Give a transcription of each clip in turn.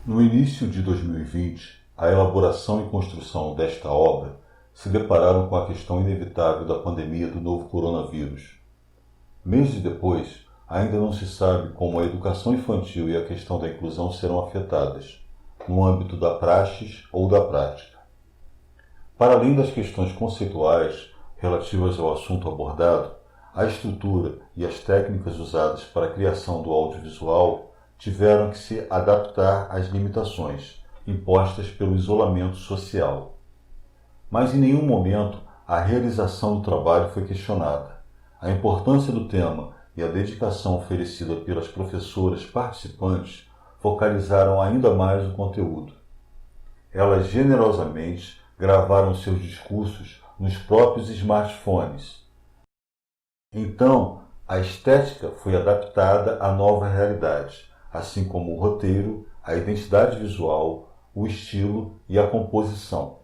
No início de 2020, a elaboração e construção desta obra se depararam com a questão inevitável da pandemia do novo coronavírus. Meses depois, ainda não se sabe como a educação infantil e a questão da inclusão serão afetadas, no âmbito da praxis ou da prática. Para além das questões conceituais relativas ao assunto abordado, a estrutura e as técnicas usadas para a criação do audiovisual tiveram que se adaptar às limitações impostas pelo isolamento social. Mas em nenhum momento a realização do trabalho foi questionada. A importância do tema e a dedicação oferecida pelas professoras participantes focalizaram ainda mais o conteúdo. Elas generosamente gravaram seus discursos nos próprios smartphones. Então, a estética foi adaptada à nova realidade, assim como o roteiro, a identidade visual, o estilo e a composição.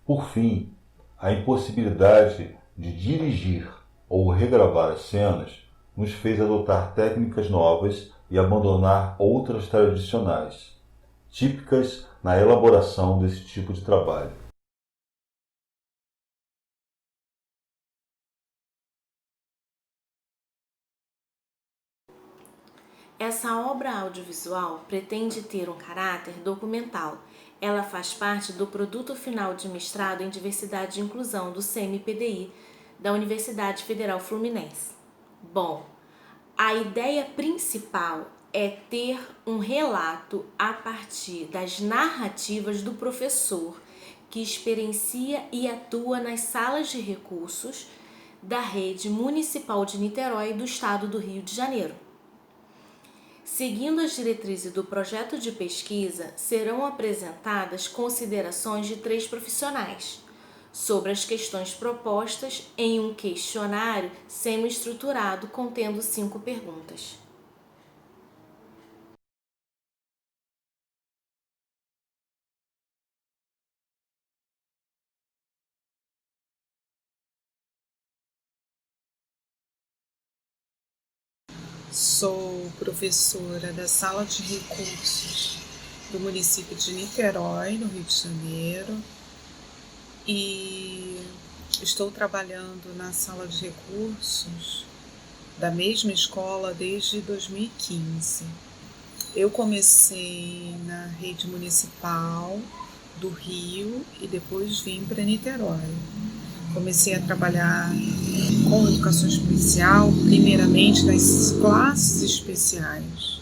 Por fim, a impossibilidade de dirigir ou regravar as cenas nos fez adotar técnicas novas e abandonar outras tradicionais, típicas na elaboração desse tipo de trabalho. Essa obra audiovisual pretende ter um caráter documental. Ela faz parte do produto final de mestrado em Diversidade e Inclusão do CMPDI, da Universidade Federal Fluminense. Bom, a ideia principal é ter um relato a partir das narrativas do professor que experiencia e atua nas salas de recursos da Rede Municipal de Niterói e do Estado do Rio de Janeiro. Seguindo as diretrizes do projeto de pesquisa, serão apresentadas considerações de 3 profissionais sobre as questões propostas em um questionário semi-estruturado contendo 5 perguntas. Sou professora da Sala de Recursos do município de Niterói, no Rio de Janeiro, e estou trabalhando na Sala de Recursos da mesma escola desde 2015. Eu comecei na rede municipal do Rio e depois vim para Niterói. Comecei a trabalhar com educação especial, primeiramente nas classes especiais.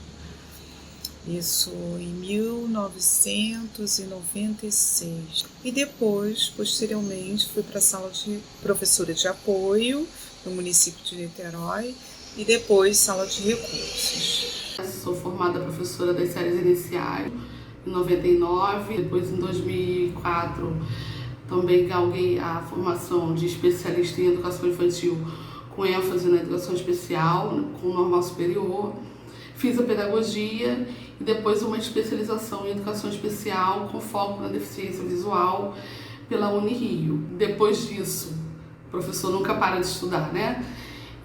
Isso em 1996. E depois, posteriormente, fui para a sala de professora de apoio no município de Niterói e depois sala de recursos. Sou formada professora das séries iniciais em 99, depois em 2004 também galguei a formação de especialista em educação infantil com ênfase na educação especial, com normal superior. Fiz a pedagogia e depois uma especialização em educação especial com foco na deficiência visual pela Unirio. Depois disso, o professor nunca para de estudar, né?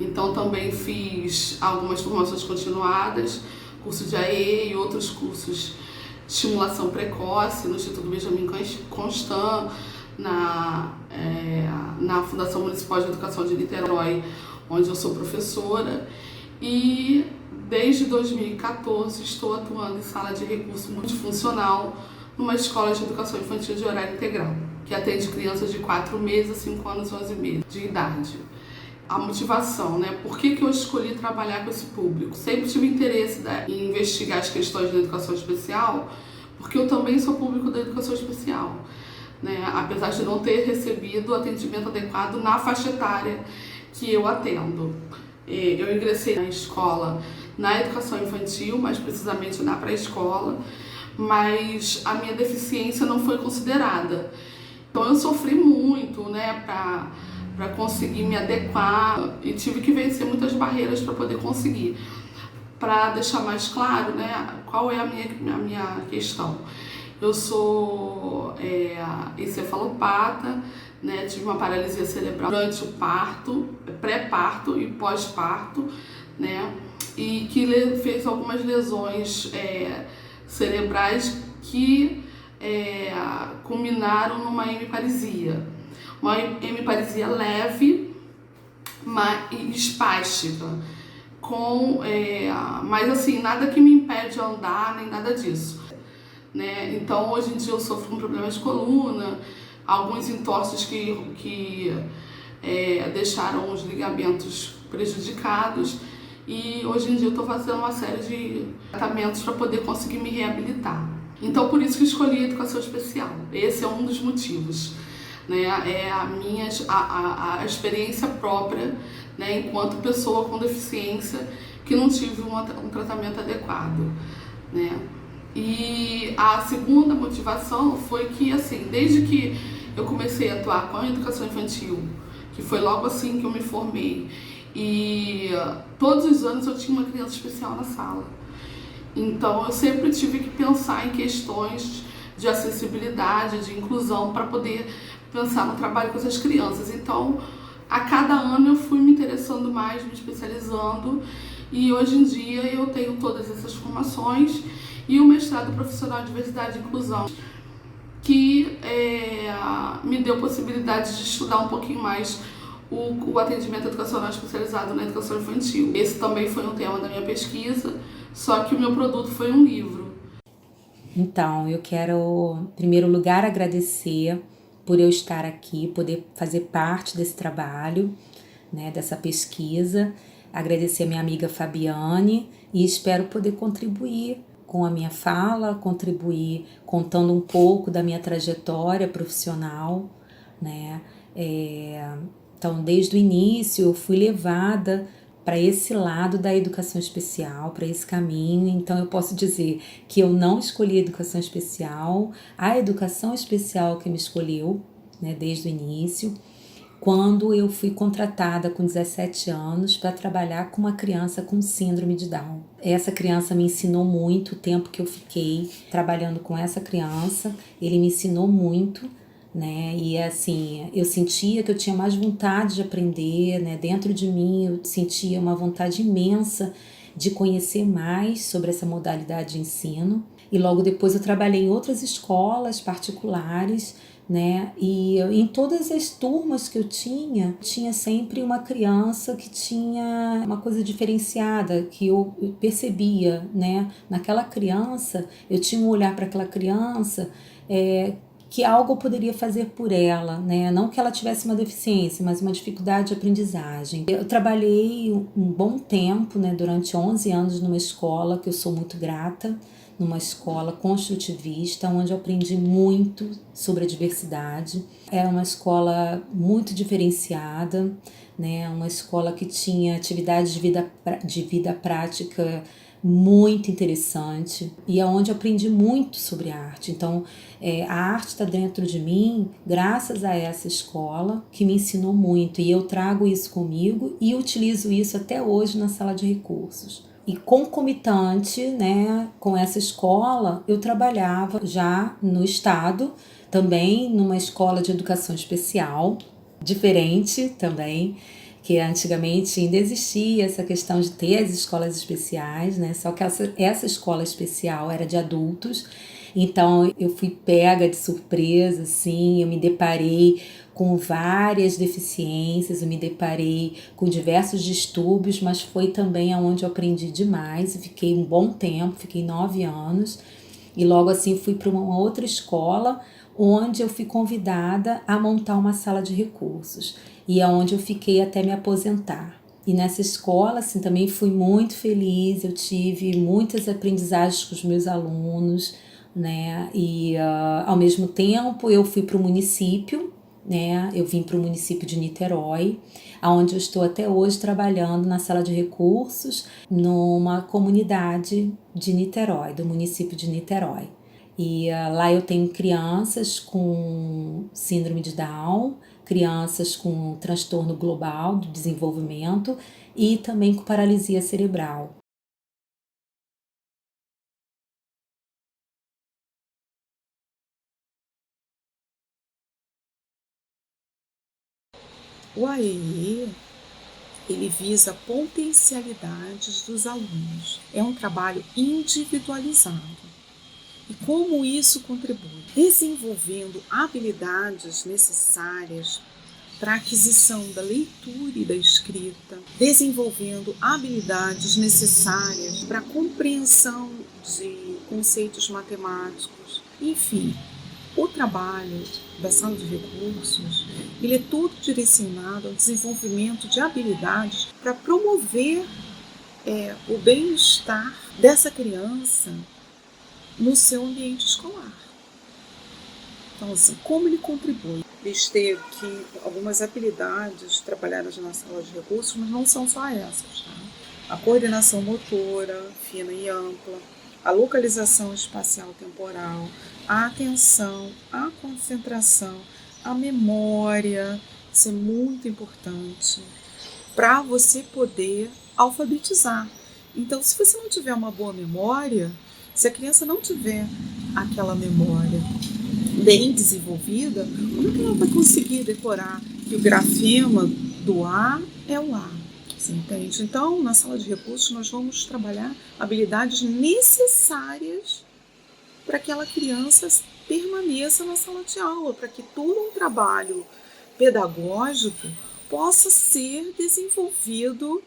Então também fiz algumas formações continuadas, curso de AE e outros cursos de estimulação precoce no Instituto Benjamin Constant, na Fundação Municipal de Educação de Niterói, onde eu sou professora, e desde 2014 estou atuando em sala de recurso multifuncional numa escola de educação infantil de horário integral, que atende crianças de 4 meses, 5 anos e 11 meses de idade. A motivação, né? Por que eu escolhi trabalhar com esse público? Sempre tive interesse em investigar as questões da educação especial, porque eu também sou público da educação especial, né? Apesar de não ter recebido o atendimento adequado na faixa etária que eu atendo. Eu ingressei na escola na educação infantil, mais precisamente na pré-escola, mas a minha deficiência não foi considerada. Então eu sofri muito, né, para conseguir me adequar e tive que vencer muitas barreiras para poder conseguir. Para deixar mais claro, né, qual é a minha questão. Eu sou encefalopata, né, tive uma paralisia cerebral durante o parto, pré-parto e pós-parto, né, e que fez algumas lesões cerebrais que culminaram numa hemiparesia. Uma hemiparesia leve e espástica, mas assim, nada que me impede de andar, nem nada disso. Né? Então, hoje em dia eu sofro com problemas de coluna, alguns entorses que deixaram os ligamentos prejudicados, e hoje em dia eu estou fazendo uma série de tratamentos para poder conseguir me reabilitar. Então, por isso que escolhi a educação especial. Esse é um dos motivos. Né? É a experiência própria, né, enquanto pessoa com deficiência que não tive um tratamento adequado. Né? E a segunda motivação foi que, assim, desde que eu comecei a atuar com a educação infantil, que foi logo assim que eu me formei, e todos os anos eu tinha uma criança especial na sala. Então eu sempre tive que pensar em questões de acessibilidade, de inclusão, para poder pensar no trabalho com essas crianças. Então, a cada ano eu fui me interessando mais, me especializando, e hoje em dia eu tenho todas essas formações e o mestrado profissional em diversidade e inclusão, que me deu possibilidade de estudar um pouquinho mais o atendimento educacional especializado na educação infantil. Esse também foi um tema da minha pesquisa, só que o meu produto foi um livro. Então, eu quero, em primeiro lugar, agradecer por eu estar aqui, poder fazer parte desse trabalho, né, dessa pesquisa. Agradecer a minha amiga Fabiane e espero poder contribuir com a minha fala, contribuir contando um pouco da minha trajetória profissional, né? Então, desde o início, eu fui levada para esse lado da educação especial, para esse caminho. Então, eu posso dizer que eu não escolhi a educação especial que me escolheu, né, desde o início, quando eu fui contratada com 17 anos para trabalhar com uma criança com síndrome de Down. Essa criança me ensinou muito, o tempo que eu fiquei trabalhando com essa criança, ele me ensinou muito, né? E assim, eu sentia que eu tinha mais vontade de aprender, né? Dentro de mim eu sentia uma vontade imensa de conhecer mais sobre essa modalidade de ensino. E logo depois eu trabalhei em outras escolas particulares, né? E em todas as turmas que eu tinha sempre uma criança que tinha uma coisa diferenciada, que eu percebia, né? Naquela criança, eu tinha um olhar para aquela criança que algo eu poderia fazer por ela, né? Não que ela tivesse uma deficiência, mas uma dificuldade de aprendizagem. Eu trabalhei um bom tempo, né? Durante 11 anos numa escola que eu sou muito grata, numa escola construtivista, onde eu aprendi muito sobre a diversidade. Era uma escola muito diferenciada, né? Uma escola que tinha atividades de vida prática muito interessante e é onde eu aprendi muito sobre arte. Então, a arte está dentro de mim graças a essa escola que me ensinou muito, e eu trago isso comigo e utilizo isso até hoje na sala de recursos. E concomitante, né, com essa escola, eu trabalhava já no estado, também numa escola de educação especial, diferente também, que antigamente ainda existia essa questão de ter as escolas especiais, né? Só que essa escola especial era de adultos, então eu fui pega de surpresa, assim, eu me deparei com várias deficiências, eu me deparei com diversos distúrbios, mas foi também onde eu aprendi demais. Eu fiquei um bom tempo, fiquei 9 anos, e logo assim fui para uma outra escola, onde eu fui convidada a montar uma sala de recursos, e é onde eu fiquei até me aposentar. E nessa escola, assim, também fui muito feliz, eu tive muitas aprendizagens com os meus alunos, né? E ao mesmo tempo eu fui para o município, né? Eu vim para o município de Niterói, onde eu estou até hoje trabalhando na sala de recursos, numa comunidade de Niterói, do município de Niterói. E lá eu tenho crianças com síndrome de Down, crianças com transtorno global do desenvolvimento e também com paralisia cerebral. O AEE, ele visa potencialidades dos alunos. É um trabalho individualizado. E como isso contribui? Desenvolvendo habilidades necessárias para a aquisição da leitura e da escrita, desenvolvendo habilidades necessárias para a compreensão de conceitos matemáticos. Enfim, o trabalho da sala de recursos, ele é todo direcionado ao desenvolvimento de habilidades para promover o bem-estar dessa criança no seu ambiente escolar. Então, assim, como ele contribui? Listei aqui algumas habilidades trabalhadas na sala de recursos, mas não são só essas. Tá? A coordenação motora, fina e ampla, a localização espacial temporal, a atenção, a concentração, a memória, isso é muito importante para você poder alfabetizar. Então, se você não tiver uma boa memória, se a criança não tiver aquela memória bem desenvolvida, como é que ela vai conseguir decorar que o grafema do A é o A? Você entende? Então, na sala de recursos, nós vamos trabalhar habilidades necessárias para que aquela criança permaneça na sala de aula, para que todo um trabalho pedagógico possa ser desenvolvido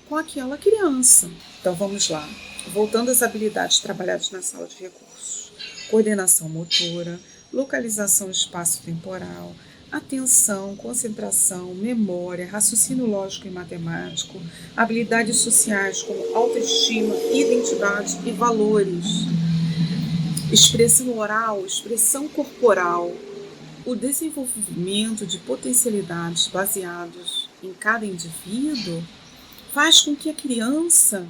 com aquela criança. Então, vamos lá. Voltando às habilidades trabalhadas na sala de recursos. Coordenação motora, localização espaço-temporal, atenção, concentração, memória, raciocínio lógico e matemático, habilidades sociais como autoestima, identidade e valores, expressão oral, expressão corporal, o desenvolvimento de potencialidades baseadas em cada indivíduo faz com que a criança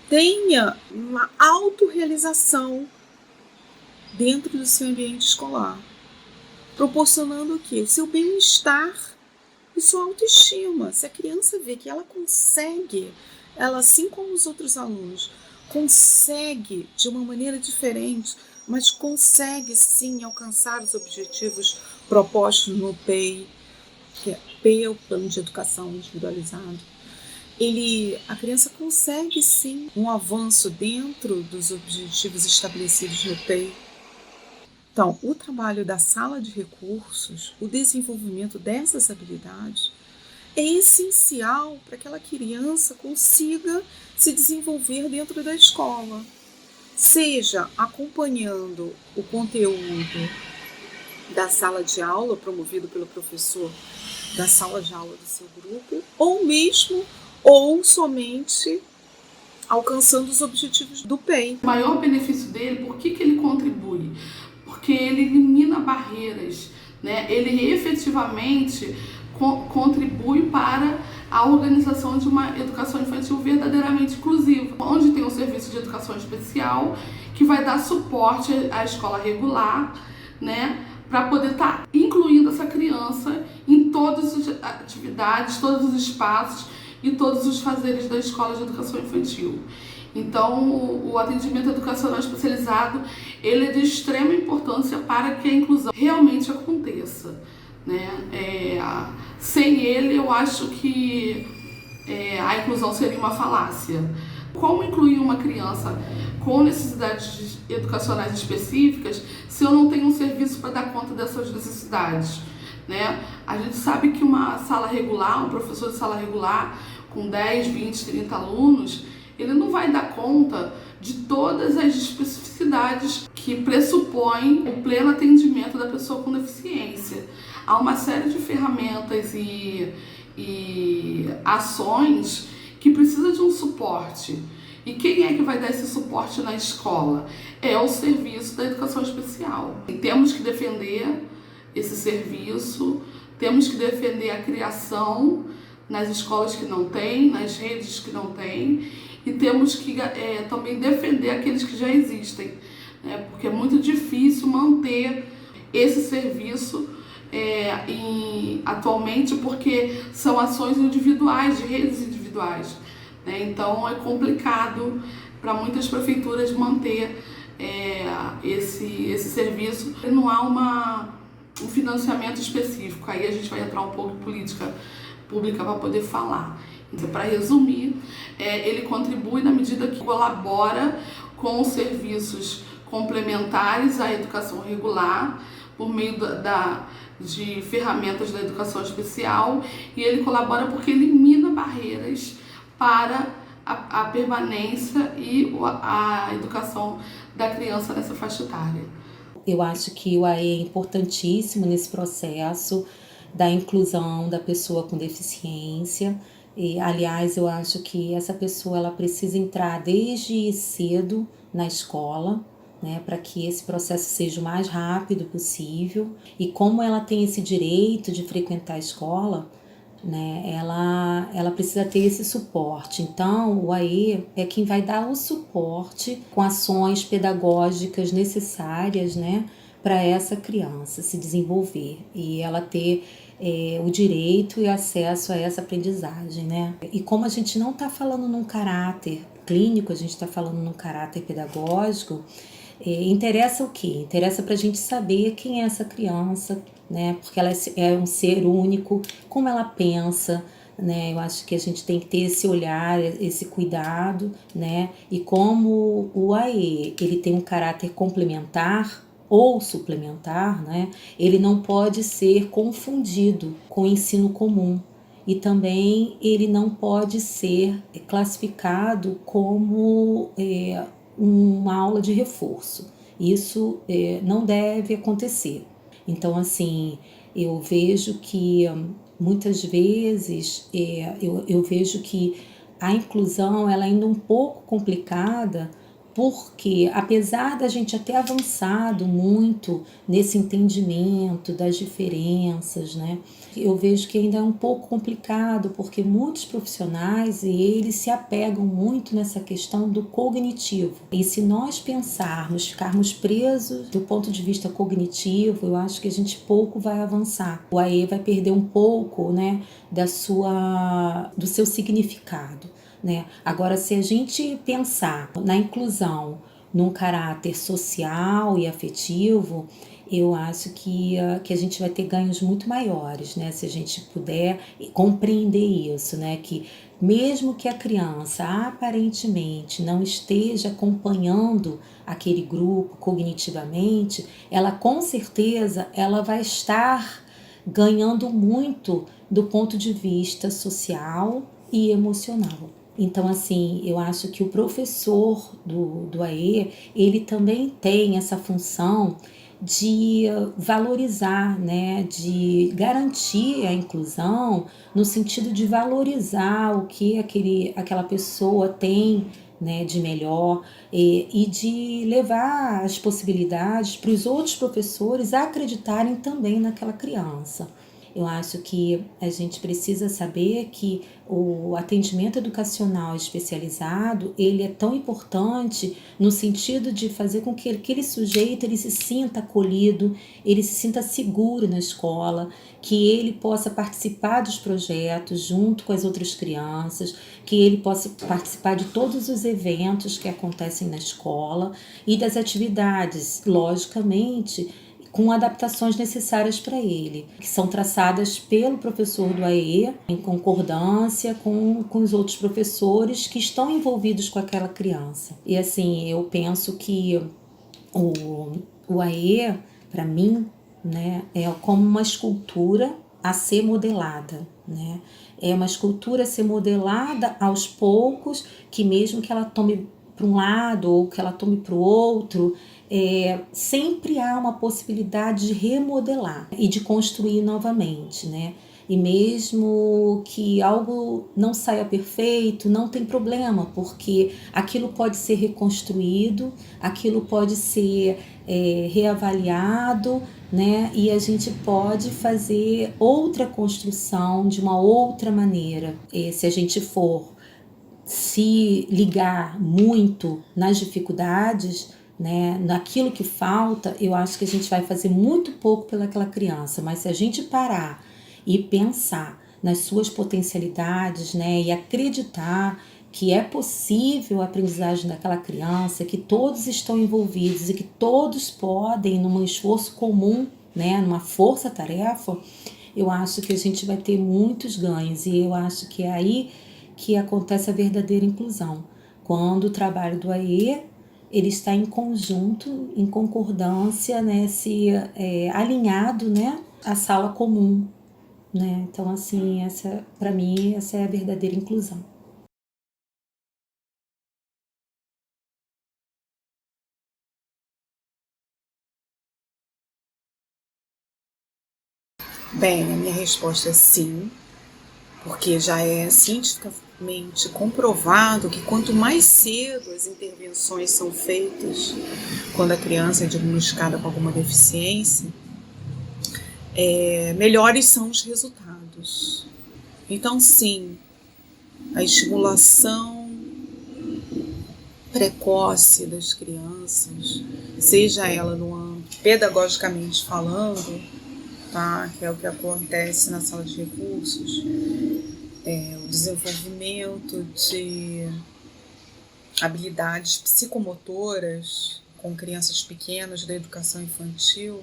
tenha uma autorrealização dentro do seu ambiente escolar, proporcionando o quê? O seu bem-estar e sua autoestima. Se a criança vê que ela consegue, ela, assim como os outros alunos, consegue de uma maneira diferente, mas consegue sim alcançar os objetivos propostos no PEI, que é PEI, o Plano de Educação Individualizado. A criança consegue sim um avanço dentro dos objetivos estabelecidos no PEI. Então, o trabalho da sala de recursos, o desenvolvimento dessas habilidades é essencial para que aquela criança consiga se desenvolver dentro da escola, seja acompanhando o conteúdo da sala de aula promovido pelo professor da sala de aula do seu grupo, ou somente alcançando os objetivos do PEI. O maior benefício dele, por que ele contribui? Porque ele elimina barreiras, né? Ele efetivamente contribui para a organização de uma educação infantil verdadeiramente inclusiva, onde tem um serviço de educação especial que vai dar suporte à escola regular, né? Para poder estar incluindo essa criança em todas as atividades, todos os espaços e todos os fazeres da escola de educação infantil. Então, o atendimento educacional especializado, ele é de extrema importância para que a inclusão realmente aconteça, né? Sem ele, eu acho que a inclusão seria uma falácia. Como incluir uma criança com necessidades educacionais específicas se eu não tenho um serviço para dar conta dessas necessidades, né? A gente sabe que uma sala regular, um professor de sala regular com 10, 20, 30 alunos, ele não vai dar conta de todas as especificidades que pressupõem o pleno atendimento da pessoa com deficiência. Há uma série de ferramentas e ações que precisam de um suporte. E quem é que vai dar esse suporte na escola? É o serviço da educação especial. E temos que defender esse serviço, temos que defender a criação nas escolas que não têm, nas redes que não têm, e temos que também defender aqueles que já existem, né? Porque é muito difícil manter esse serviço atualmente, porque são ações individuais, de redes individuais, né? Então é complicado para muitas prefeituras manter esse serviço. Não há um financiamento específico, aí a gente vai entrar um pouco em política pública para poder falar. Então, para resumir, ele contribui na medida que colabora com os serviços complementares à educação regular, por meio de ferramentas da educação especial, e ele colabora porque elimina barreiras para a permanência e a educação da criança nessa faixa etária. Eu acho que o AE é importantíssimo nesse processo da inclusão da pessoa com deficiência. E, aliás, eu acho que essa pessoa ela precisa entrar desde cedo na escola, né, para que esse processo seja o mais rápido possível. E como ela tem esse direito de frequentar a escola, né, ela precisa ter esse suporte. Então, o AE é quem vai dar o suporte com ações pedagógicas necessárias, né, para essa criança se desenvolver e ela ter o direito e acesso a essa aprendizagem, né? E como a gente não está falando num caráter clínico, a gente está falando num caráter pedagógico, interessa o quê? Interessa para a gente saber quem é essa criança, né? Porque ela é um ser único, como ela pensa, né? Eu acho que a gente tem que ter esse olhar, esse cuidado, né? E como o AE ele tem um caráter complementar ou suplementar, né? Ele não pode ser confundido com o ensino comum. E também ele não pode ser classificado como uma aula de reforço. Isso não deve acontecer. Então, assim, eu vejo que muitas vezes eu vejo que a inclusão ela é ainda um pouco complicada, porque apesar da gente ter avançado muito nesse entendimento das diferenças, né, eu vejo que ainda é um pouco complicado, porque muitos profissionais eles se apegam muito nessa questão do cognitivo. E se nós pensarmos, ficarmos presos do ponto de vista cognitivo, eu acho que a gente pouco vai avançar. O AE vai perder um pouco, né, do seu significado. Né? Agora, se a gente pensar na inclusão num caráter social e afetivo, eu acho que a gente vai ter ganhos muito maiores, né? Se a gente puder compreender isso, né? Que mesmo que a criança aparentemente não esteja acompanhando aquele grupo cognitivamente, ela com certeza ela vai estar ganhando muito do ponto de vista social e emocional. Então, assim, eu acho que o professor do AE, ele também tem essa função de valorizar, né, de garantir a inclusão no sentido de valorizar o que aquela pessoa tem, né, de melhor e de levar as possibilidades para os outros professores a acreditarem também naquela criança. Eu acho que a gente precisa saber que o atendimento educacional especializado, ele é tão importante no sentido de fazer com que aquele sujeito ele se sinta acolhido, ele se sinta seguro na escola, que ele possa participar dos projetos junto com as outras crianças, que ele possa participar de todos os eventos que acontecem na escola e das atividades, logicamente, com adaptações necessárias para ele, que são traçadas pelo professor do AE, em concordância com os outros professores que estão envolvidos com aquela criança. E assim, eu penso que o AE, para mim, né, é como uma escultura a ser modelada, né? É uma escultura a ser modelada aos poucos, que mesmo que ela tome para um lado ou que ela tome para o outro, sempre há uma possibilidade de remodelar e de construir novamente, né? E mesmo que algo não saia perfeito, não tem problema, porque aquilo pode ser reconstruído, aquilo pode ser reavaliado, né? E a gente pode fazer outra construção de uma outra maneira. Se a gente for se ligar muito nas dificuldades, né, naquilo que falta, eu acho que a gente vai fazer muito pouco pelaquela criança. Mas se a gente parar e pensar nas suas potencialidades, né, e acreditar que é possível a aprendizagem daquela criança, que todos estão envolvidos e que todos podem, num esforço comum, né, numa força-tarefa, eu acho que a gente vai ter muitos ganhos. E eu acho que é aí que acontece a verdadeira inclusão, quando o trabalho do AE ele está em conjunto, em concordância, né, alinhado, né, à sala comum, né? Então, assim, para mim, essa é a verdadeira inclusão. Bem, a minha resposta é sim, porque já é cientificamente comprovado que quanto mais cedo as intervenções são feitas quando a criança é diagnosticada com alguma deficiência, melhores são os resultados. Então, sim, a estimulação precoce das crianças, seja ela no âmbito pedagogicamente falando, tá? Que é o que acontece na sala de recursos, o desenvolvimento de habilidades psicomotoras com crianças pequenas da educação infantil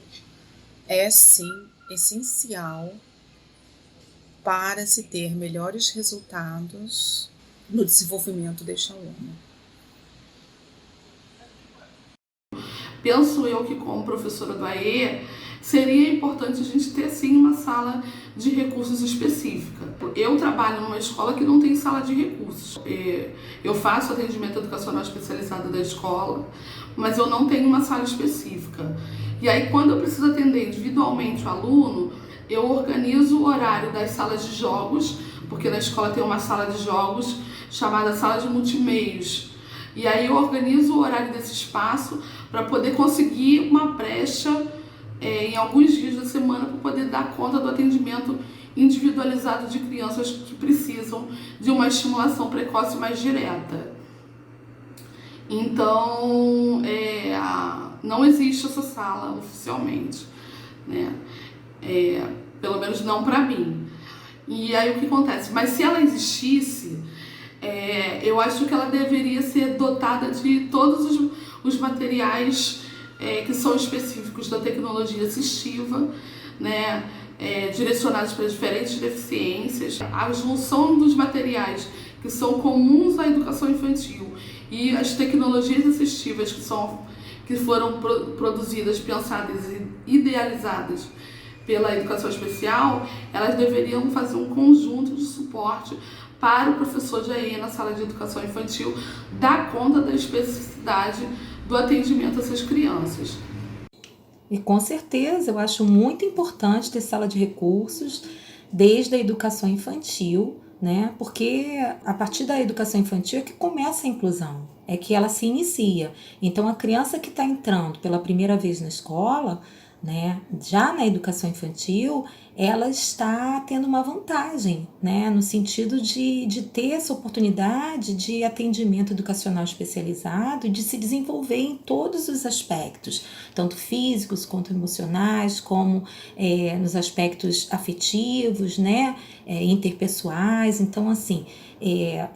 é sim essencial para se ter melhores resultados no desenvolvimento deste aluno. Penso eu que, como professora do AE, seria importante a gente ter sim uma sala de recursos específica. Eu trabalho numa escola que não tem sala de recursos. Eu faço atendimento educacional especializado da escola, mas eu não tenho uma sala específica. E aí, quando eu preciso atender individualmente o aluno, eu organizo o horário das salas de jogos, porque na escola tem uma sala de jogos chamada sala de multimeios. E aí eu organizo o horário desse espaço para poder conseguir uma brecha em alguns dias da semana para poder dar conta do atendimento individualizado de crianças que precisam de uma estimulação precoce mais direta. Então, não existe essa sala oficialmente, né? Pelo menos não para mim. E aí o que acontece? Mas se ela existisse, eu acho que ela deveria ser dotada de todos os materiais que são específicos da tecnologia assistiva, né, direcionados para diferentes deficiências. A junção dos materiais que são comuns à educação infantil e as tecnologias assistivas que foram produzidas, pensadas e idealizadas pela educação especial, elas deveriam fazer um conjunto de suporte para o professor de AE na sala de educação infantil dar conta da especificidade do atendimento a essas crianças. E com certeza, eu acho muito importante ter sala de recursos desde a educação infantil, né? Porque a partir da educação infantil é que começa a inclusão, é que ela se inicia. Então, a criança que está entrando pela primeira vez na escola, né, já na educação infantil, ela está tendo uma vantagem, né, no sentido de ter essa oportunidade de atendimento educacional especializado e de se desenvolver em todos os aspectos, tanto físicos quanto emocionais, como nos aspectos afetivos, né, interpessoais. Então, assim,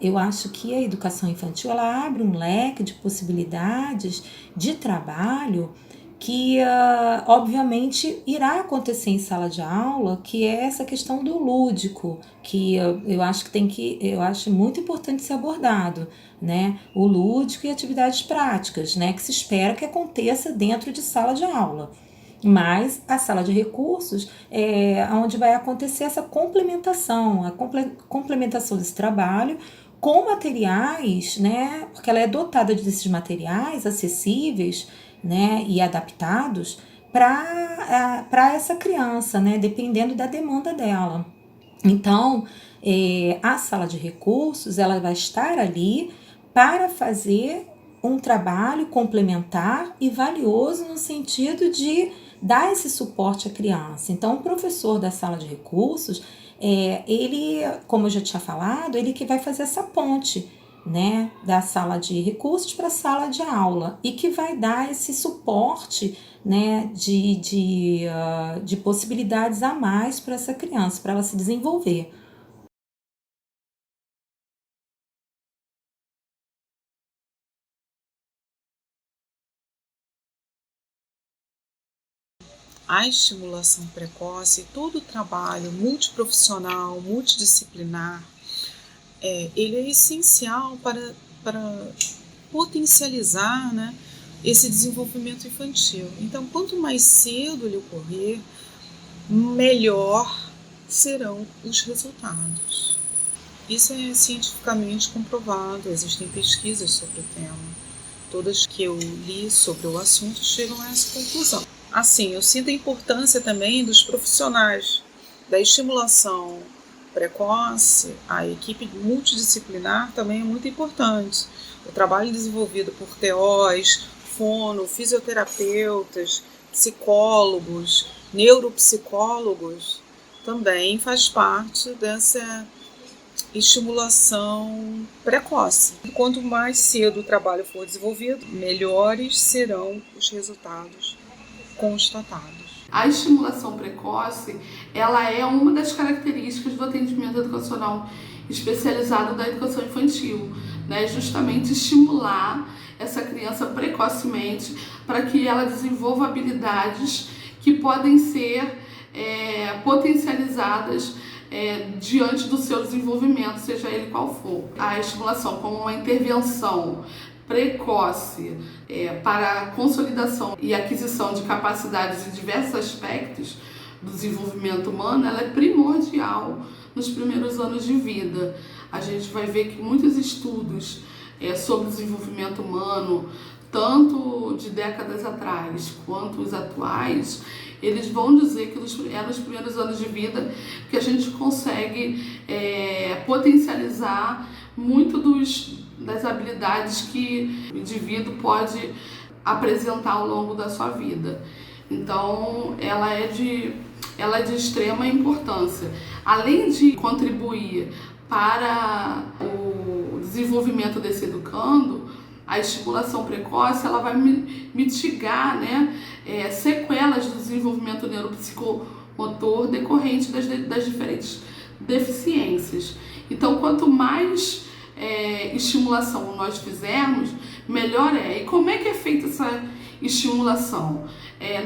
eu acho que a educação infantil ela abre um leque de possibilidades de trabalho que obviamente irá acontecer em sala de aula, que é essa questão do lúdico, que eu acho muito importante ser abordado, né? O lúdico e atividades práticas, né? Que se espera que aconteça dentro de sala de aula. Mas a sala de recursos é onde vai acontecer essa complementação, a complementação desse trabalho com materiais, né? Porque ela é dotada desses materiais acessíveis, né, e adaptados para essa criança, né, dependendo da demanda dela. Então, a sala de recursos ela vai estar ali para fazer um trabalho complementar e valioso no sentido de dar esse suporte à criança. Então, o professor da sala de recursos, ele, como eu já tinha falado, ele que vai fazer essa ponte, né, da sala de recursos para a sala de aula e que vai dar esse suporte, né, de possibilidades a mais para essa criança, para ela se desenvolver. A estimulação precoce, todo o trabalho multiprofissional, multidisciplinar, ele é essencial para potencializar, né, esse desenvolvimento infantil. Então, quanto mais cedo ele ocorrer, melhor serão os resultados. Isso é cientificamente comprovado, existem pesquisas sobre o tema. Todas que eu li sobre o assunto chegam a essa conclusão. Assim, eu sinto a importância também dos profissionais da estimulação precoce. A equipe multidisciplinar também é muito importante. O trabalho desenvolvido por TOs, fono, fisioterapeutas, psicólogos, neuropsicólogos, também faz parte dessa estimulação precoce. Quanto mais cedo o trabalho for desenvolvido, melhores serão os resultados constatados. A estimulação precoce, ela é uma das características do atendimento educacional especializado da educação infantil, né? Justamente estimular essa criança precocemente para que ela desenvolva habilidades que podem ser potencializadas diante do seu desenvolvimento, seja ele qual for. A estimulação como uma intervenção precoce para a consolidação e aquisição de capacidades em diversos aspectos do desenvolvimento humano, ela é primordial nos primeiros anos de vida. A gente vai ver que muitos estudos sobre o desenvolvimento humano, tanto de décadas atrás quanto os atuais, eles vão dizer que é nos primeiros anos de vida que a gente consegue potencializar muito das habilidades que o indivíduo pode apresentar ao longo da sua vida. Então, ela é de extrema importância. Além de contribuir para o desenvolvimento desse educando, a estimulação precoce ela vai mitigar, né, sequelas do desenvolvimento neuropsicomotor decorrente das diferentes deficiências. Então, quanto mais estimulação nós fizermos, melhor é. E como é que é feita essa estimulação?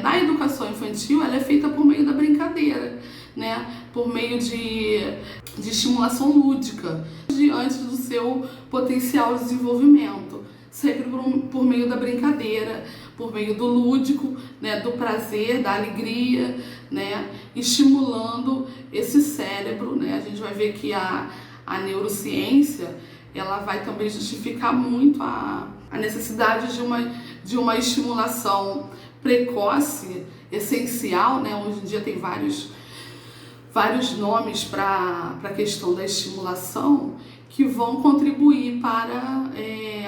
Na educação infantil, ela é feita por meio da brincadeira, né? Por meio de estimulação lúdica, diante do seu potencial desenvolvimento, sempre por meio da brincadeira, por meio do lúdico, né? Do prazer, da alegria, né? Estimulando esse cérebro, né? A gente vai ver que a neurociência ela vai também justificar muito a necessidade de uma estimulação precoce, essencial, né? Hoje em dia tem vários nomes para a questão da estimulação que vão contribuir para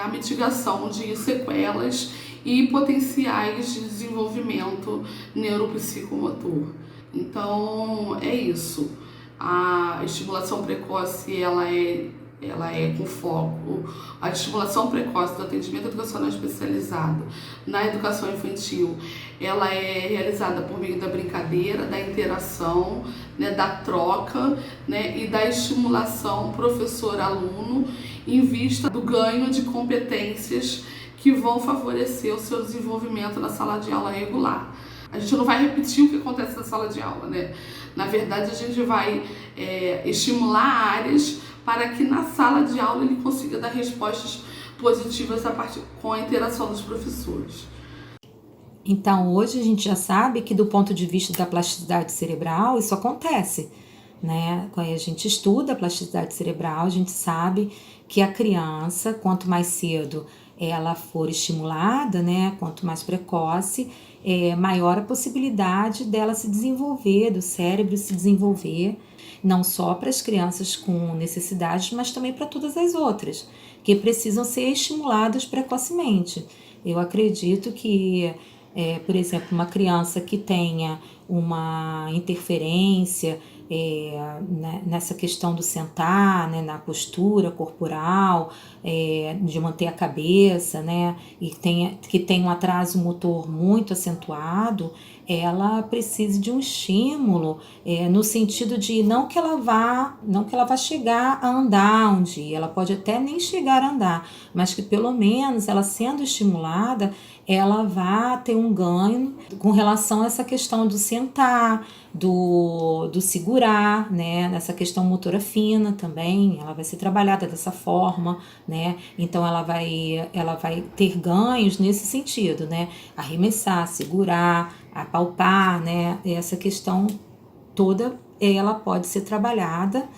a mitigação de sequelas e potenciais de desenvolvimento neuropsicomotor. Então, é isso. A estimulação precoce, ela é com foco. A estimulação precoce do atendimento educacional especializado na educação infantil, ela é realizada por meio da brincadeira, da interação, né, da troca, né, e da estimulação professor-aluno em vista do ganho de competências que vão favorecer o seu desenvolvimento na sala de aula regular. A gente não vai repetir o que acontece na sala de aula, né? Na verdade, a gente vai estimular áreas para que na sala de aula ele consiga dar respostas positivas com a interação dos professores. Então, hoje a gente já sabe que do ponto de vista da plasticidade cerebral, isso acontece, né? Quando a gente estuda a plasticidade cerebral, a gente sabe que a criança, quanto mais cedo ela for estimulada, né? Quanto mais precoce, maior a possibilidade dela se desenvolver, do cérebro se desenvolver, não só para as crianças com necessidades, mas também para todas as outras, que precisam ser estimuladas precocemente. Eu acredito que, por exemplo, uma criança que tenha uma interferência nessa questão do sentar, né, na postura corporal, de manter a cabeça, né, e que tenha um atraso motor muito acentuado, ela precise de um estímulo, no sentido de não que ela vá chegar a andar um dia, ela pode até nem chegar a andar, mas que pelo menos ela sendo estimulada, ela vai ter um ganho com relação a essa questão do sentar, do segurar, né? Nessa questão motora fina também, ela vai ser trabalhada dessa forma, né? Então ela vai ter ganhos nesse sentido, né? Arremessar, segurar, apalpar, né? Essa questão toda, ela pode ser trabalhada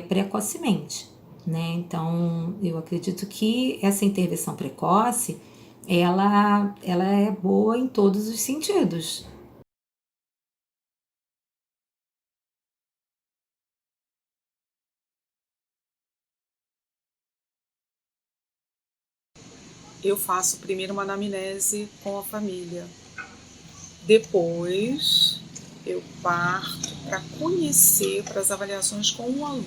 precocemente, né? Então eu acredito que essa intervenção precoce ela é boa em todos os sentidos. Eu faço primeiro uma anamnese com a família. Depois eu parto para conhecer, para as avaliações com o aluno,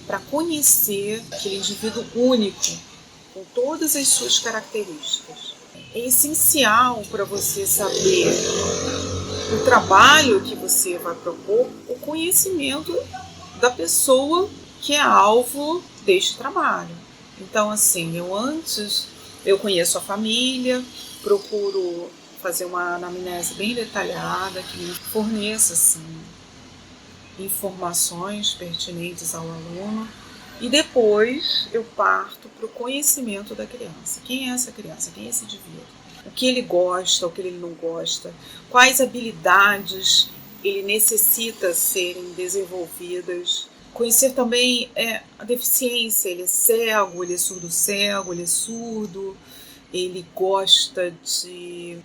para conhecer aquele indivíduo único, com todas as suas características. É essencial para você saber o trabalho que você vai propor, o conhecimento da pessoa que é alvo deste trabalho. Então, assim, eu conheço a família, procuro fazer uma anamnese bem detalhada, que me forneça assim, informações pertinentes ao aluno, e depois eu parto para o conhecimento da criança. Quem é essa criança? Quem é esse indivíduo? O que ele gosta, o que ele não gosta, quais habilidades ele necessita serem desenvolvidas. Conhecer também a deficiência, ele é cego, ele é surdo-cego, ele é surdo, ele gosta de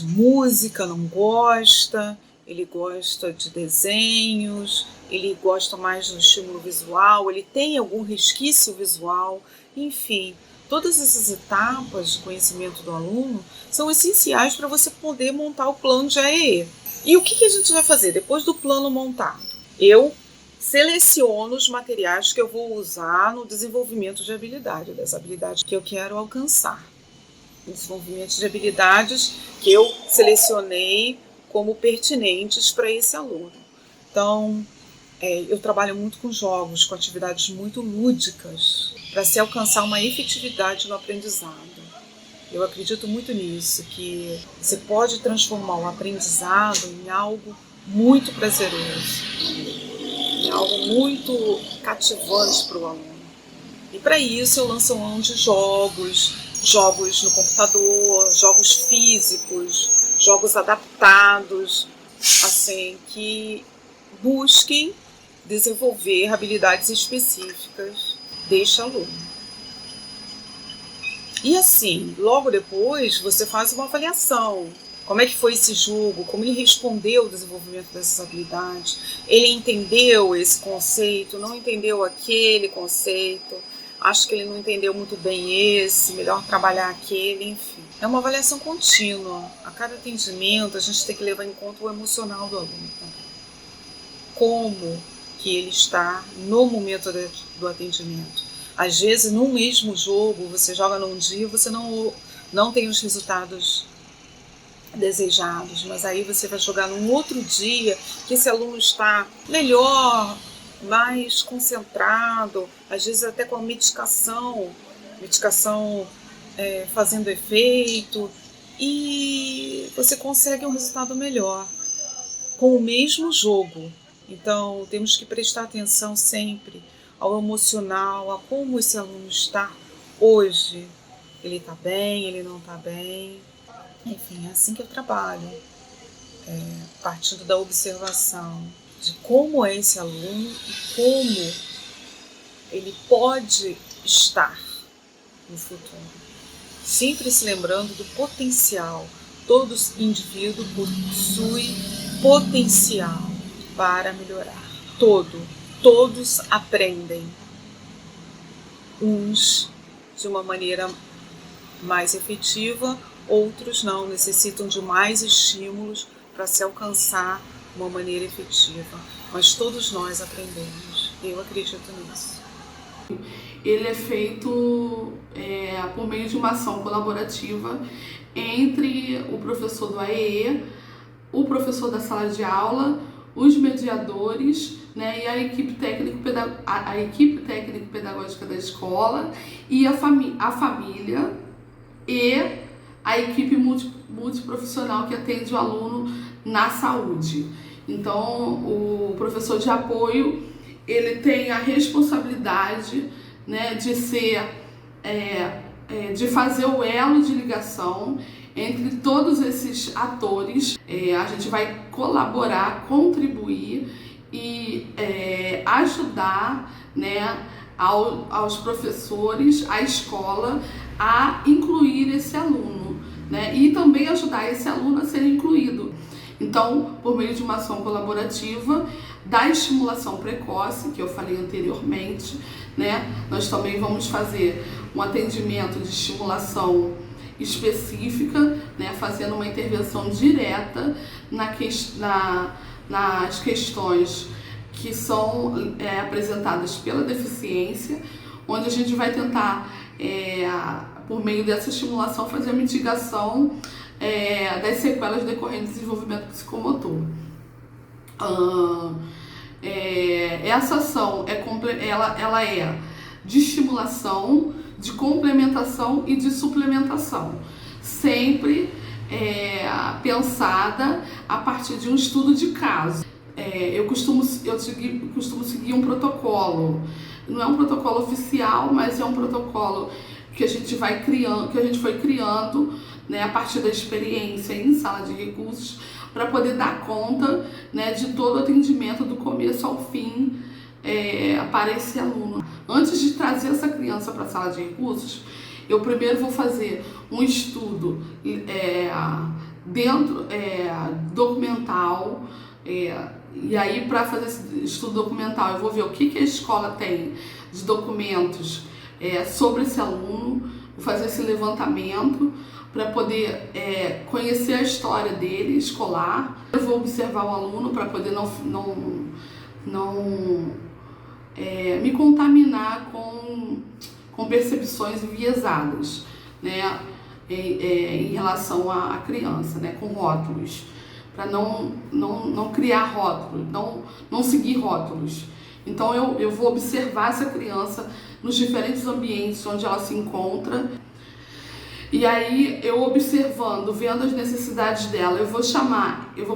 música, não gosta, ele gosta de desenhos, ele gosta mais do estímulo visual, ele tem algum resquício visual, enfim. Todas essas etapas de conhecimento do aluno são essenciais para você poder montar o plano de AEE. E o que a gente vai fazer depois do plano montado? Eu seleciono os materiais que eu vou usar no desenvolvimento de habilidade, das habilidades que eu quero alcançar. Desenvolvimento de habilidades que eu selecionei como pertinentes para esse aluno. Então, eu trabalho muito com jogos, com atividades muito lúdicas, para se alcançar uma efetividade no aprendizado. Eu acredito muito nisso, que você pode transformar o aprendizado em algo muito prazeroso, em algo muito cativante para o aluno. E para isso eu lanço mão de jogos no computador, jogos físicos, jogos adaptados, assim, que busquem desenvolver habilidades específicas deste aluno. E assim, logo depois você faz uma avaliação. Como é que foi esse jogo? Como ele respondeu ao desenvolvimento dessas habilidades? Ele entendeu esse conceito? Não entendeu aquele conceito? Acho que ele não entendeu muito bem esse, melhor trabalhar aquele, enfim. É uma avaliação contínua. A cada atendimento a gente tem que levar em conta o emocional do aluno também. Como que ele está no momento do atendimento. Às vezes, no mesmo jogo, você joga num dia e você não tem os resultados desejados, mas aí você vai jogar num outro dia que esse aluno está melhor, mais concentrado, às vezes até com a medicação fazendo efeito, e você consegue um resultado melhor com o mesmo jogo. Então temos que prestar atenção sempre ao emocional, a como esse aluno está hoje. Ele está bem, ele não está bem. Enfim, é assim que eu trabalho, partindo da observação de como é esse aluno e como ele pode estar no futuro. Sempre se lembrando do potencial. Todo indivíduo possui potencial para melhorar. Todos aprendem. Uns de uma maneira mais efetiva, outros não, necessitam de mais estímulos para se alcançar uma maneira efetiva. Mas todos nós aprendemos. Eu acredito nisso. Ele é feito por meio de uma ação colaborativa entre o professor do AEE, o professor da sala de aula, os mediadores, né, e a equipe técnico-pedagógica da escola e a família e a equipe multiprofissional que atende o aluno na saúde. Então, o professor de apoio, ele tem a responsabilidade, né, de fazer o elo de ligação entre todos esses atores. A gente vai colaborar, contribuir e ajudar, né, aos professores, à escola, a incluir esse aluno, né, e também ajudar esse aluno a ser incluído. Então, por meio de uma ação colaborativa, da estimulação precoce, que eu falei anteriormente, né, nós também vamos fazer um atendimento de estimulação específica, né, fazendo uma intervenção direta nas questões que são apresentadas pela deficiência, onde a gente vai tentar, por meio dessa estimulação, fazer a mitigação das sequelas decorrentes do desenvolvimento psicomotor. Essa ação ela é de estimulação, de complementação e de suplementação, sempre pensada a partir de um estudo de caso. Eu costumo seguir um protocolo. Não é um protocolo oficial, mas é um protocolo que a gente foi criando, né, a partir da experiência em sala de recursos, para poder dar conta, né, de todo o atendimento do começo ao fim para esse aluno. Antes de trazer essa criança para a sala de recursos, eu primeiro vou fazer um estudo documental, e aí, para fazer esse estudo documental, eu vou ver o que a escola tem de documentos sobre esse aluno, vou fazer esse levantamento para poder conhecer a história dele, escolar. Eu vou observar o aluno para poder não me contaminar com percepções enviesadas, né, em relação à criança, né, com rótulos, para não criar rótulos, não seguir rótulos. Então eu vou observar essa criança nos diferentes ambientes onde ela se encontra. E aí, eu observando, vendo as necessidades dela, eu vou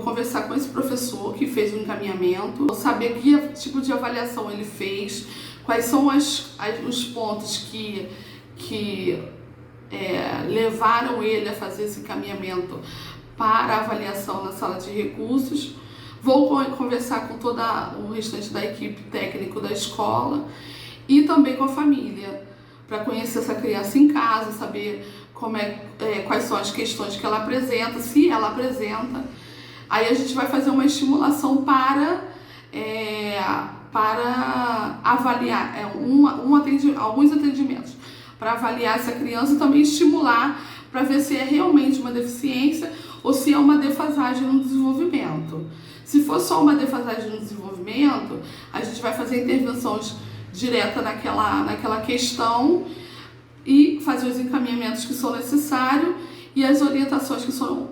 conversar com esse professor que fez o encaminhamento, vou saber que tipo de avaliação ele fez, quais são os pontos que levaram ele a fazer esse encaminhamento para a avaliação na sala de recursos. Vou conversar com todo o restante da equipe técnica da escola e também com a família, para conhecer essa criança em casa, saber quais são as questões que ela apresenta, se ela apresenta. Aí a gente vai fazer uma estimulação para avaliar alguns atendimentos, para avaliar essa criança e também estimular para ver se é realmente uma deficiência ou se é uma defasagem no desenvolvimento. Se for só uma defasagem no desenvolvimento, a gente vai fazer intervenções diretas naquela questão e fazer os encaminhamentos que são necessários e as orientações que são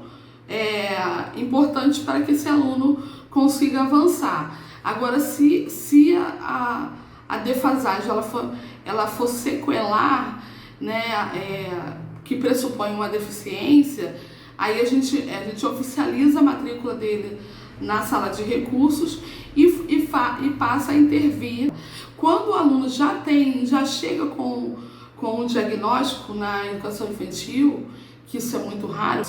importantes para que esse aluno consiga avançar. Agora, se a defasagem ela for sequelar, né, que pressupõe uma deficiência, aí a gente oficializa a matrícula dele na sala de recursos e passa a intervir. Quando o aluno já chega com um diagnóstico na educação infantil, que isso é muito raro,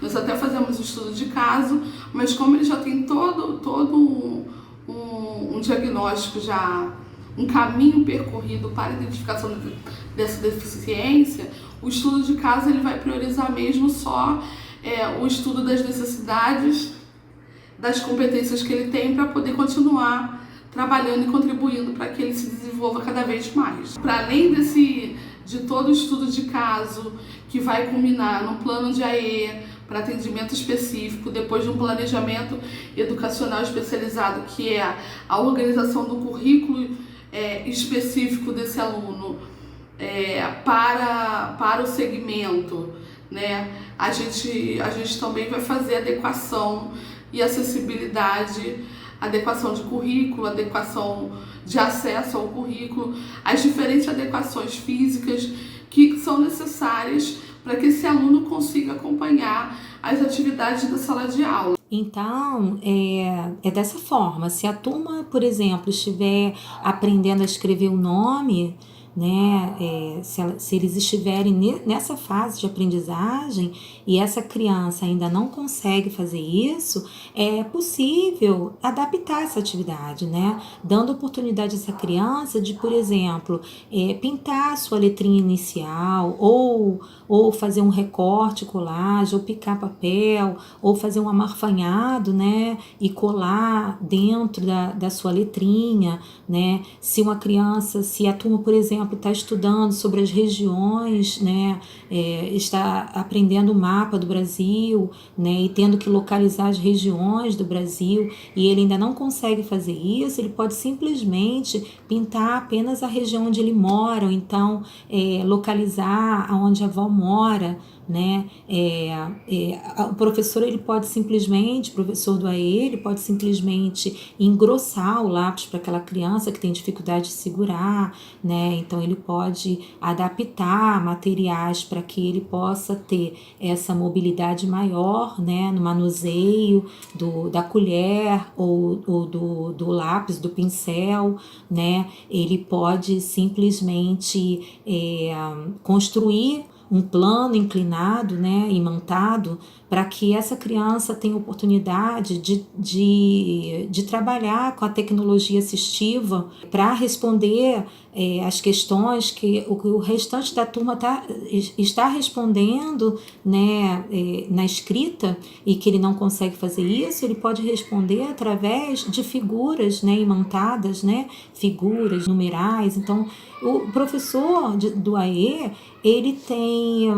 nós até fazemos estudo de caso, mas como ele já tem todo um diagnóstico, já um caminho percorrido para a identificação dessa deficiência, o estudo de caso ele vai priorizar mesmo só o estudo das necessidades, das competências que ele tem para poder continuar trabalhando e contribuindo para que ele se desenvolva cada vez mais. Para além de todo o estudo de caso, que vai culminar no plano de AE para atendimento específico, depois de um planejamento educacional especializado, que é a organização do currículo específico desse aluno para o segmento, né? A gente também vai fazer adequação e acessibilidade, adequação de currículo, adequação de acesso ao currículo, as diferentes adequações físicas que são necessárias para que esse aluno consiga acompanhar as atividades da sala de aula. Então, é dessa forma. Se a turma, por exemplo, estiver aprendendo a escrever o nome, né, se eles estiverem nessa fase de aprendizagem e essa criança ainda não consegue fazer isso, é possível adaptar essa atividade, né, dando oportunidade a essa criança de, por exemplo, pintar a sua letrinha inicial, ou fazer um recorte, colagem, ou picar papel, ou fazer um amarfanhado, né, e colar dentro da sua letrinha, né. Se a turma, por exemplo, está estudando sobre as regiões, né, está aprendendo o mapa do Brasil, né, e tendo que localizar as regiões do Brasil, e ele ainda não consegue fazer isso, ele pode simplesmente pintar apenas a região onde ele mora, ou então localizar aonde a avó mora, né? O professor, ele pode simplesmente, o professor do AE, ele pode simplesmente engrossar o lápis para aquela criança que tem dificuldade de segurar, né? Então ele pode adaptar materiais para que ele possa ter essa mobilidade maior, né, no manuseio da colher ou do lápis, do pincel, né? Ele pode simplesmente construir um plano inclinado, né, imantado, para que essa criança tenha oportunidade de trabalhar com a tecnologia assistiva para responder as questões que o restante da turma está respondendo, né, na escrita, e que ele não consegue fazer isso, ele pode responder através de figuras, né, imantadas, né, figuras, numerais. Então, o professor do AE, ele tem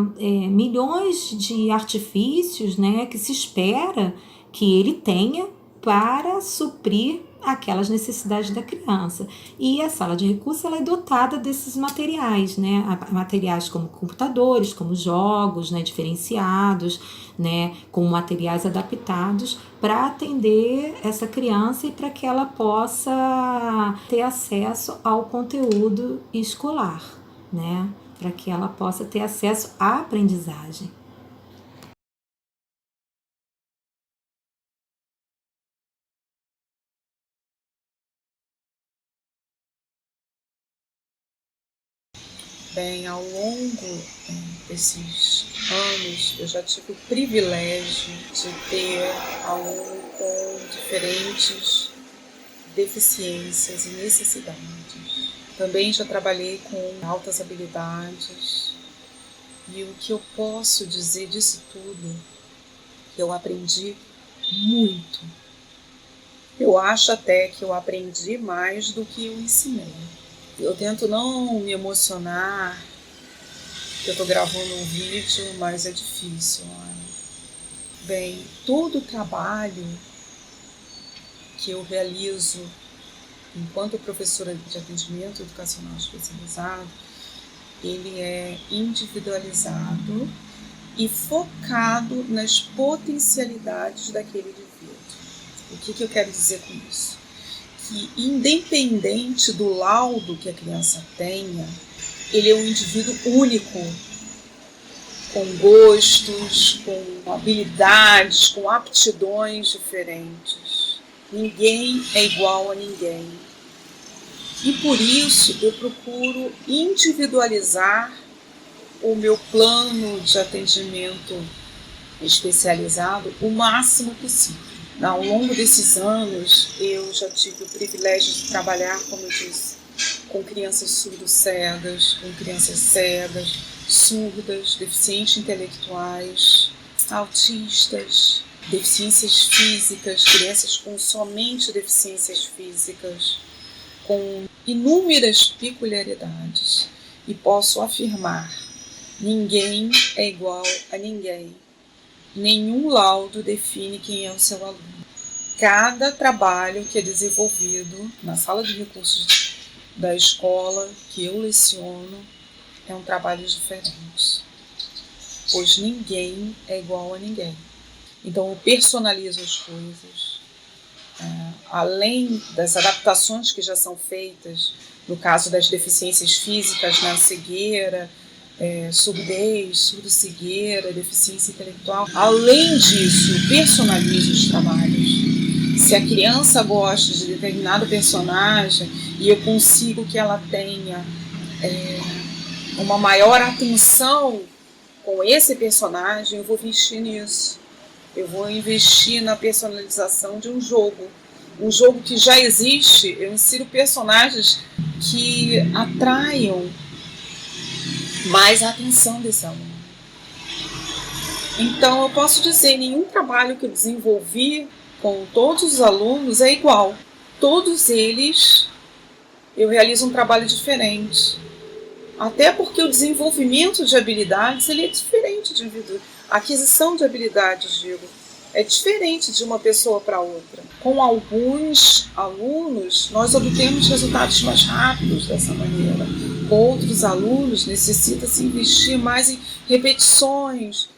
milhões de artifícios, né, que se espera que ele tenha para suprir aquelas necessidades da criança. E a sala de recursos, ela é dotada desses materiais, né, materiais como computadores, como jogos, né, diferenciados, né, com materiais adaptados para atender essa criança e para que ela possa ter acesso ao conteúdo escolar, né, para que ela possa ter acesso à aprendizagem. Bem, ao longo desses anos, eu já tive o privilégio de ter aluno com diferentes deficiências e necessidades. Também já trabalhei com altas habilidades, e o que eu posso dizer disso tudo, que eu aprendi muito. Eu acho até que eu aprendi mais do que eu ensinei. Eu tento não me emocionar, eu estou gravando um vídeo, mas é difícil. Bem, todo o trabalho que eu realizo enquanto professora de atendimento educacional especializado, ele é individualizado e focado nas potencialidades daquele indivíduo. O que eu quero dizer com isso? Que independente do laudo que a criança tenha, ele é um indivíduo único, com gostos, com habilidades, com aptidões diferentes. Ninguém é igual a ninguém. E por isso eu procuro individualizar o meu plano de atendimento especializado o máximo possível. Ao longo desses anos, eu já tive o privilégio de trabalhar, como eu disse, com crianças surdo-cegas, com crianças cegas, surdas, deficientes intelectuais, autistas, deficiências físicas, crianças com somente deficiências físicas, com inúmeras peculiaridades. E posso afirmar, ninguém é igual a ninguém. Nenhum laudo define quem é o seu aluno. Cada trabalho que é desenvolvido na sala de recursos da escola que eu leciono é um trabalho diferente, pois ninguém é igual a ninguém. Então, eu personalizo as coisas. Além das adaptações que já são feitas, no caso das deficiências físicas, na cegueira, surdez, surdo-cegueira, deficiência intelectual. Além disso, eu personalizo os trabalhos. Se a criança gosta de determinado personagem e eu consigo que ela tenha uma maior atenção com esse personagem, eu vou investir nisso. Eu vou investir na personalização de um jogo. Um jogo que já existe, eu insiro personagens que atraiam mais a atenção desse aluno. Então, eu posso dizer, nenhum trabalho que eu desenvolvi com todos os alunos é igual. Todos eles, eu realizo um trabalho diferente. Até porque o desenvolvimento de habilidades ele é diferente de indivíduo. A aquisição de habilidades, digo, é diferente de uma pessoa para outra. Com alguns alunos, nós obtemos resultados mais rápidos dessa maneira. Com outros alunos, necessita-se investir mais em repetições.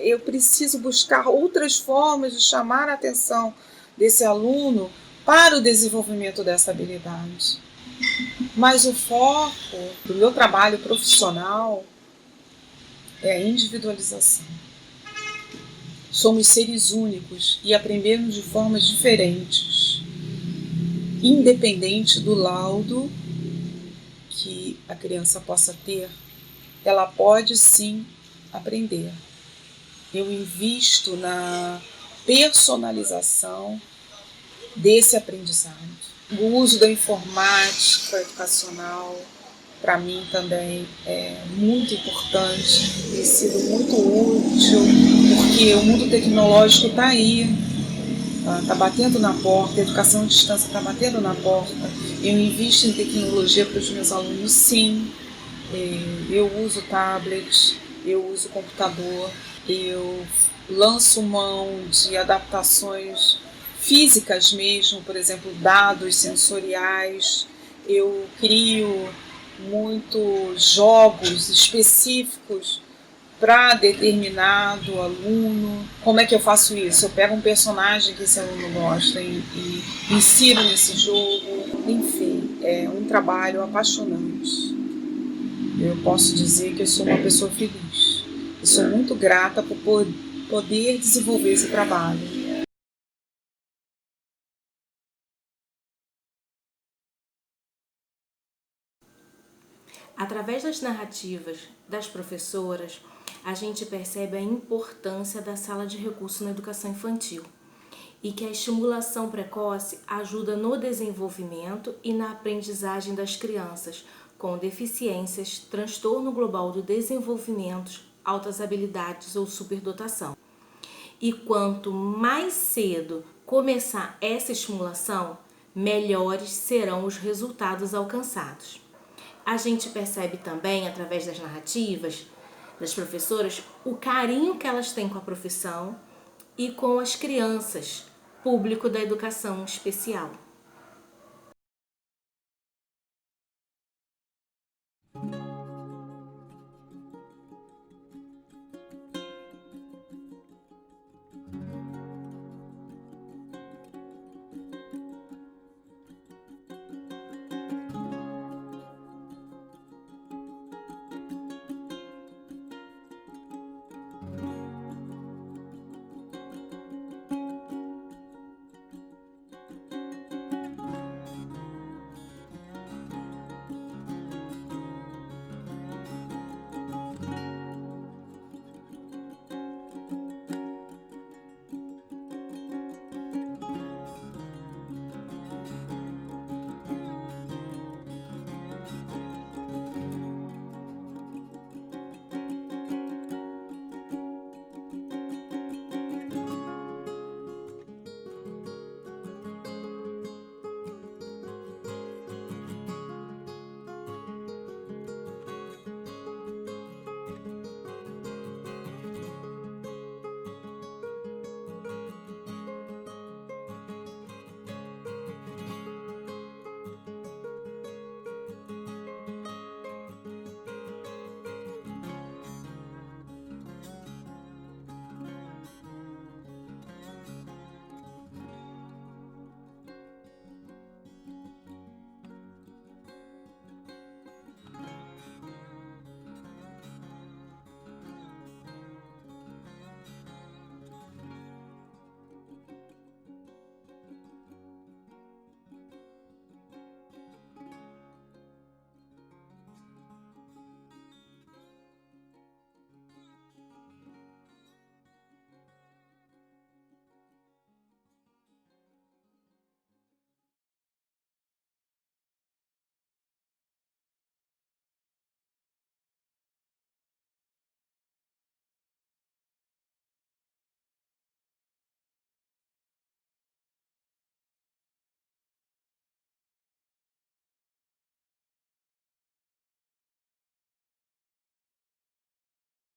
Eu preciso buscar outras formas de chamar a atenção desse aluno para o desenvolvimento dessa habilidade. Mas o foco do meu trabalho profissional é a individualização. Somos seres únicos e aprendemos de formas diferentes, independente do laudo que a criança possa ter, ela pode sim aprender. Eu invisto na personalização desse aprendizado. O uso da informática educacional, para mim também é muito importante, tem sido muito útil, porque o mundo tecnológico está aí, está batendo na porta, a educação à distância está batendo na porta. Eu invisto em tecnologia para os meus alunos, sim. Eu uso tablet, eu uso computador, eu lanço mão de adaptações físicas mesmo, por exemplo, dados sensoriais. Eu crio muitos jogos específicos para determinado aluno. Como é que eu faço isso? Eu pego um personagem que esse aluno gosta e insiro nesse jogo. Enfim, é um trabalho apaixonante. Eu posso dizer que eu sou uma pessoa feliz. Eu sou muito grata por poder desenvolver esse trabalho. Através das narrativas das professoras, a gente percebe a importância da sala de recurso na educação infantil e que a estimulação precoce ajuda no desenvolvimento e na aprendizagem das crianças com deficiências, transtorno global do desenvolvimento, altas habilidades ou superdotação. E quanto mais cedo começar essa estimulação, melhores serão os resultados alcançados. A gente percebe também, através das narrativas das professoras, o carinho que elas têm com a profissão e com as crianças, público da educação especial.